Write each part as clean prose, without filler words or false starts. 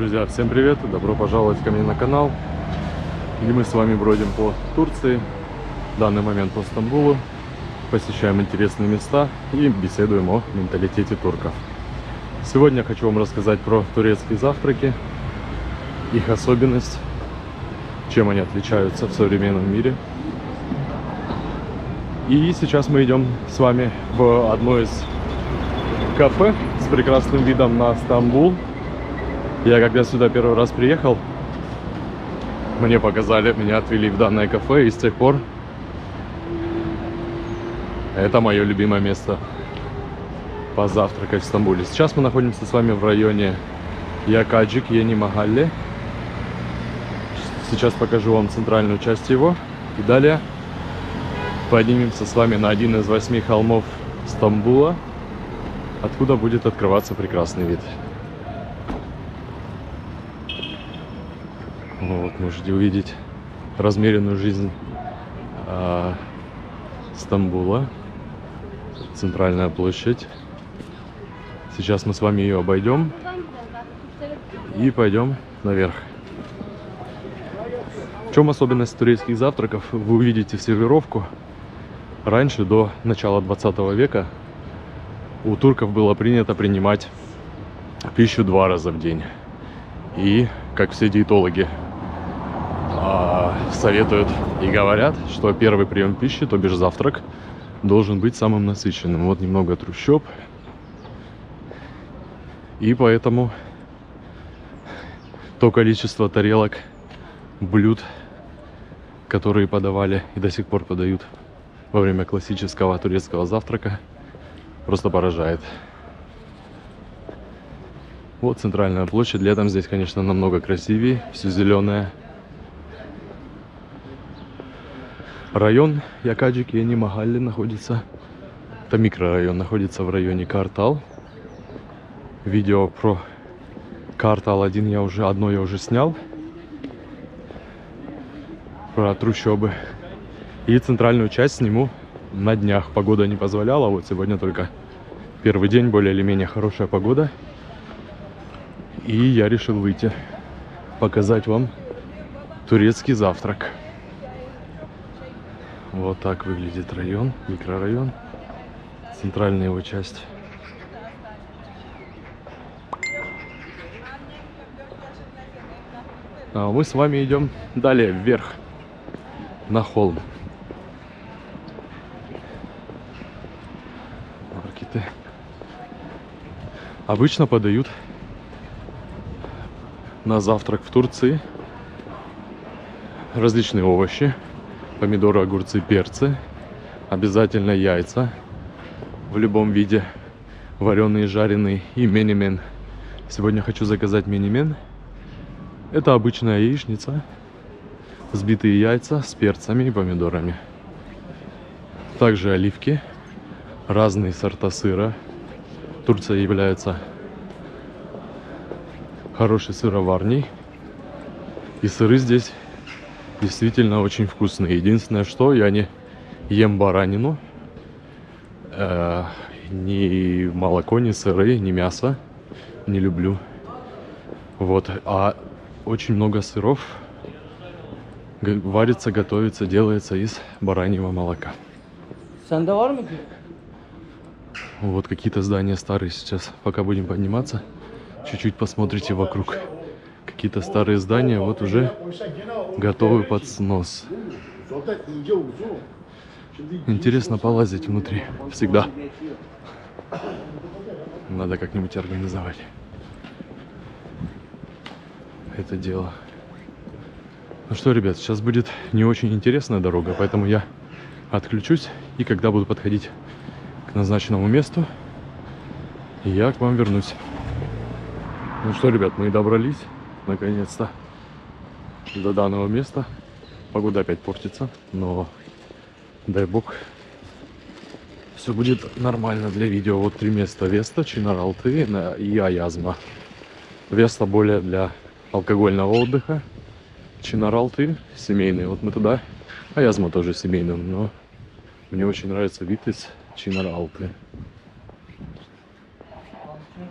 Друзья, всем привет! Добро пожаловать ко мне на канал, где мы с вами бродим по Турции, в данный момент по Стамбулу, посещаем интересные места и беседуем о менталитете турков. Сегодня я хочу вам рассказать про турецкие завтраки, их особенность, чем они отличаются в современном мире. И сейчас мы идем с вами в одно из кафе с прекрасным видом на Стамбул. Я когда сюда первый раз приехал, мне показали, меня отвели в данное кафе, и с тех пор это мое любимое место позавтракать в Стамбуле. Сейчас мы находимся с вами в районе Якаджик, Йени Махалле. Сейчас покажу вам центральную часть его, и далее поднимемся с вами на один из 8 холмов Стамбула, откуда будет открываться прекрасный вид. Вот, можете увидеть размеренную жизнь Стамбула. Центральная площадь. Сейчас мы с вами ее обойдем и пойдем наверх. В чем особенность турецких завтраков? Вы увидите сервировку. Раньше, до начала 20 века, у турков было принято принимать пищу 2 раза в день. И, как все диетологи советуют и говорят, что первый прием пищи, то бишь завтрак, должен быть самым насыщенным. Вот немного трущоб. И поэтому то количество тарелок, блюд, которые подавали и до сих пор подают во время классического турецкого завтрака, просто поражает. Вот центральная площадь. Летом здесь, конечно, намного красивее. Все зеленое. Район Якаджик Йени Махалле находится. Это микрорайон, находится в районе Картал. Видео про Картал одно я уже снял. Про трущобы. И центральную часть сниму на днях. Погода не позволяла. Вот сегодня только первый день, более или менее хорошая погода. И я решил выйти, показать вам турецкий завтрак. Вот так выглядит район, микрорайон, центральная его часть. А мы с вами идем далее вверх, на холм. Маркеты. Обычно подают на завтрак в Турции различные овощи, помидоры, огурцы, перцы, обязательно яйца в любом виде, вареные, жареные, и менемен. Сегодня хочу заказать менемен. Это обычная яичница, взбитые яйца с перцами и помидорами. Также оливки, разные сорта сыра. Турция является хорошей сыроварней, и сыры здесь действительно очень вкусные. Единственное, что я не ем баранину, ни молоко, ни сыры, ни мясо не люблю. Вот, а очень много сыров варится, готовится, делается из бараньего молока. Вот какие-то здания старые сейчас. Пока будем подниматься, чуть-чуть посмотрите вокруг. Какие-то старые здания вот уже готовы под снос. Интересно полазить внутри всегда. Надо как-нибудь организовать это дело. Ну что, ребят, сейчас будет не очень интересная дорога, поэтому я отключусь, и когда буду подходить к назначенному месту, я к вам вернусь. Ну что, ребят, мы добрались наконец-то до данного места. Погода опять портится, но дай бог все будет нормально для видео. Вот 3 места: Веста, Чинар-Алты и Аязма. Веста более для алкогольного отдыха, Чинар-Алты семейный. Вот мы туда, Аязма тоже семейный, но мне очень нравится вид из Чинар-Алты.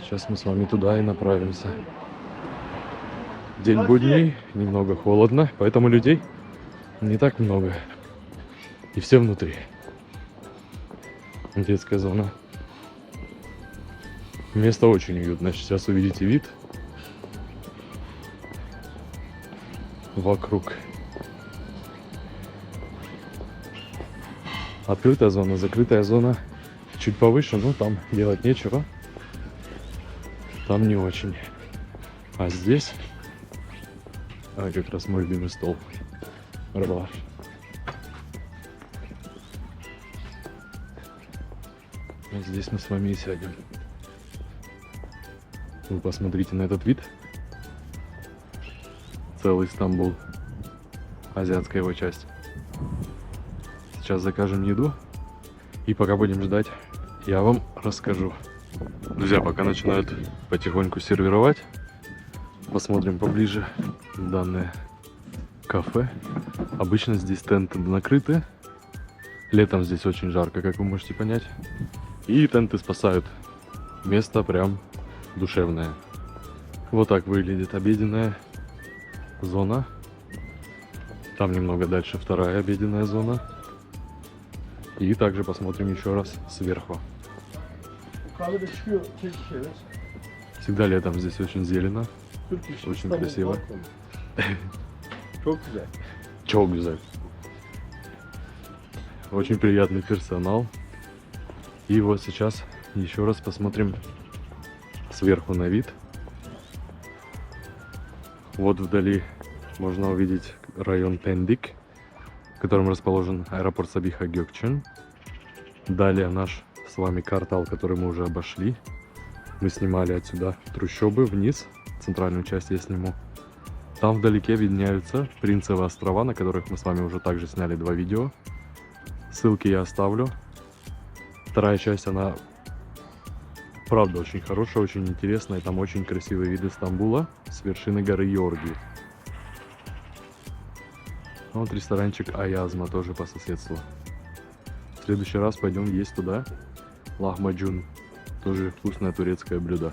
Сейчас мы с вами туда и направимся. День будний, немного холодно, поэтому людей не так много. И все внутри. Детская зона. Место очень уютное. Сейчас увидите вид вокруг. Открытая зона, закрытая зона чуть повыше, но там делать нечего. Там не очень. А здесь как раз мой любимый стол. Рыбалаш. Вот здесь мы с вами и сядем. Вы посмотрите на этот вид. Целый Стамбул. Азиатская его часть. Сейчас закажем еду. И пока будем ждать, я вам расскажу. Друзья, пока начинают потихоньку сервировать, посмотрим поближе данное кафе. Обычно здесь тенты накрыты. Летом здесь очень жарко, как вы можете понять. И тенты спасают. Место прям душевное. Вот так выглядит обеденная зона. Там немного дальше вторая обеденная зона. И также посмотрим еще раз сверху. Всегда летом здесь очень зелено. Очень красиво. Çok güzel. Очень приятный персонал. И вот сейчас еще раз посмотрим сверху на вид. Вот вдали можно увидеть район Пендик, в котором расположен аэропорт Сабиха Gökçen. Далее наш с вами квартал, который мы уже обошли. Мы снимали отсюда трущобы вниз, центральную часть я сниму. Там вдалеке виднеются Принцевы острова, на которых мы с вами уже также сняли 2 видео. Ссылки я оставлю. Вторая часть, она правда очень хорошая, очень интересная. Там очень красивые виды Стамбула с вершины горы Йорги. Вот ресторанчик Аязма тоже по соседству. В следующий раз пойдем есть туда. Лахмаджун. Тоже вкусное турецкое блюдо.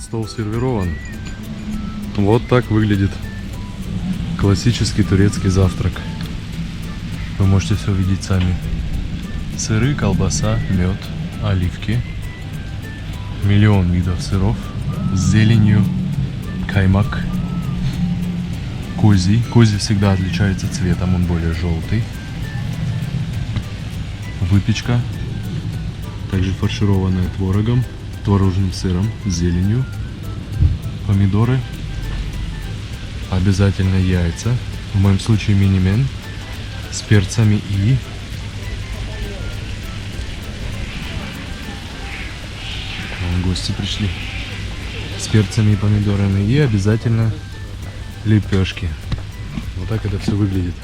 Стол сервирован. Вот так выглядит классический турецкий завтрак. Вы можете все увидеть сами. Сыры, колбаса, мед, оливки. Миллион видов сыров. С зеленью, каймак. Козий. Козий всегда отличается цветом, он более желтый. Выпечка. Также фаршированная творогом, творожным сыром, с зеленью. Помидоры, обязательно яйца, в моем случае мини-мен с перцами и гости пришли с перцами и помидорами и обязательно лепешки. Вот так это все выглядит.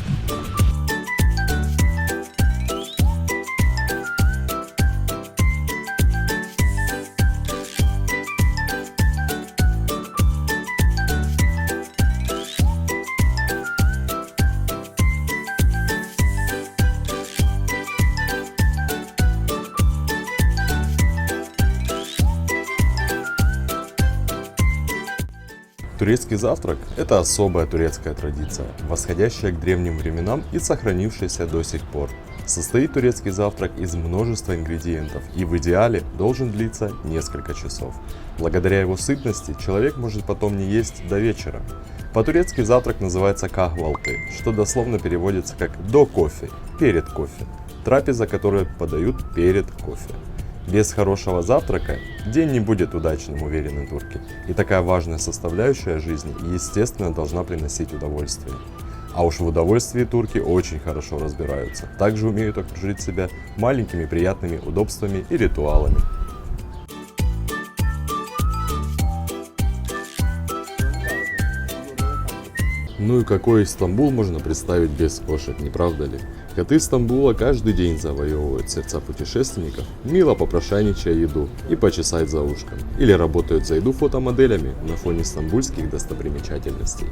Турецкий завтрак – это особая турецкая традиция, восходящая к древним временам и сохранившаяся до сих пор. Состоит турецкий завтрак из множества ингредиентов и в идеале должен длиться несколько часов. Благодаря его сытности человек может потом не есть до вечера. По-турецки завтрак называется kahvaltı, что дословно переводится как «до кофе», «перед кофе». Трапеза, которую подают перед кофе. Без хорошего завтрака день не будет удачным, уверены турки. И такая важная составляющая жизни, естественно, должна приносить удовольствие. А уж в удовольствии турки очень хорошо разбираются. Также умеют окружить себя маленькими приятными удобствами и ритуалами. Ну и какой Стамбул можно представить без кошек, не правда ли? Коты Стамбула каждый день завоевывают сердца путешественников, мило попрошайничая еду и почесать за ушком. Или работают за еду фотомоделями на фоне стамбульских достопримечательностей.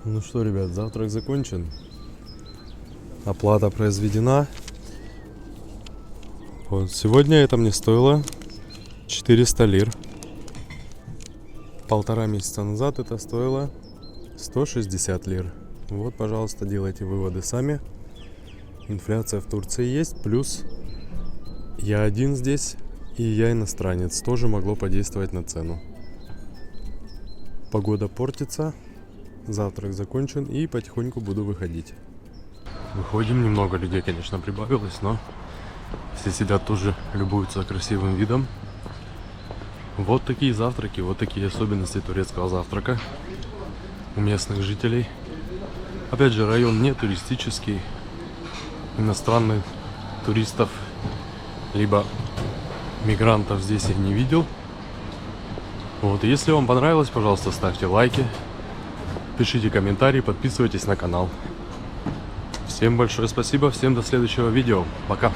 Ну что, ребят, завтрак закончен. Оплата произведена. Вот, сегодня это мне стоило 400 лир. Полтора месяца назад это стоило 160 лир. Вот, пожалуйста, делайте выводы сами. Инфляция в Турции есть, плюс я один здесь, и я иностранец. Тоже могло подействовать на цену. Погода портится. Завтрак закончен и потихоньку буду выходить. Выходим, немного людей, конечно, прибавилось, но все сидят тоже, любуются красивым видом. Вот такие завтраки, вот такие особенности турецкого завтрака у местных жителей. Опять же, район не туристический, иностранных туристов либо мигрантов здесь я не видел. Вот, и если вам понравилось, пожалуйста, ставьте лайки. Пишите комментарии, подписывайтесь на канал. Всем большое спасибо, всем до следующего видео. Пока.